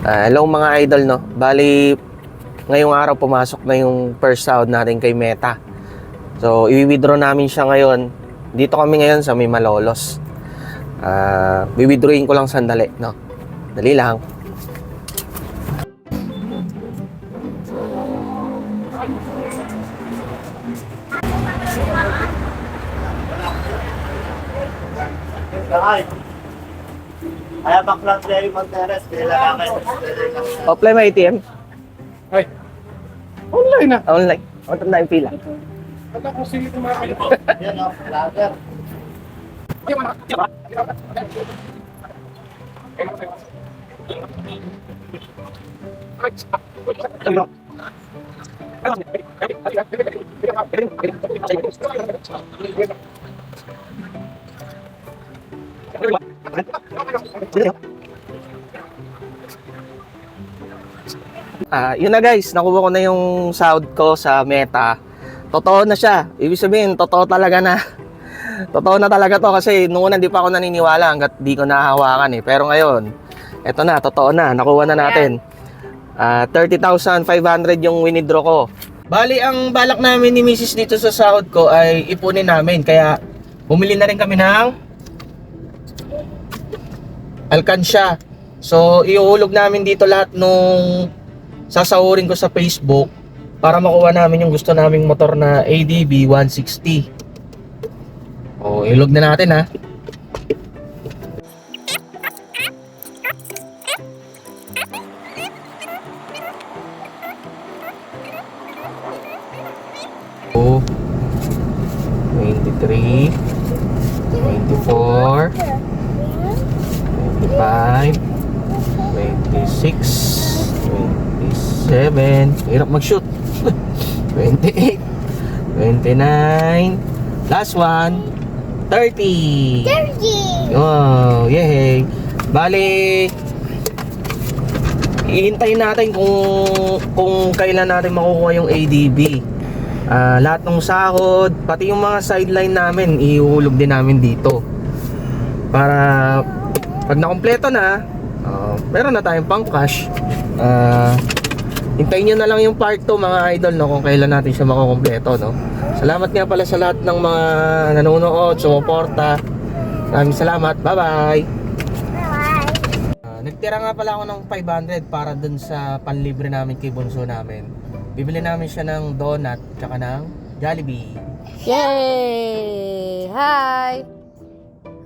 Hello mga idol, no? Bali, ngayong araw pumasok na yung first sahod natin kay Meta. So, i-withdraw namin siya ngayon. Dito kami ngayon sa may Malolos. I-withdrawin ko lang sandali, no? Dali lang. Kaya baklang Jerry Monteres, kailangan kayo. Offline mo ATM? Ay, online na. Online. Matanda yung pila. Kata ko sige kumain. Yan o, lager. Yun na guys, nakuha ko na yung sahod ko sa Meta. Totoo na siya. Ibig sabihin, totoo talaga na. Totoo na talaga to kasi noong una di pa ako naniniwala hanggat di ko nahahawakan eh. Pero ngayon, eto na, totoo na. Nakuha na natin. 30,500 yung winidraw ko. Bali, ang balak namin ni Mrs. dito sa sahod ko ay ipunin namin. Kaya, bumili na rin kami ng alkansya. So, iuhulog namin dito lahat nung sasahurin ko sa Facebook para makuha namin yung gusto naming motor na ADB 160. O, ilog na natin ha. Oh, 23, 24, 25, 26, 27, hirap mag-shoot. 28, 29, last one, 30. 30! Oh, yay! Bali, ihintayin natin kung kailan natin makukuha yung ADB. Lahat ng sahod, pati yung mga sideline namin, ihulog din namin dito. Para pag nakompleto na, meron na tayong pang cash. Hintayin nyo na lang yung part 2 mga idol, no, kung kailan natin siya makukompleto, no. Salamat nga pala sa lahat ng mga nanonood, sumuporta. Maraming salamat. Bye bye. Nagtira nga pala ako ng 500 para dun sa panlibre namin kay bunso namin. Bibili namin siya ng donut tsaka ng Jollibee. Yay! Hi!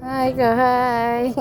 Hi, hi!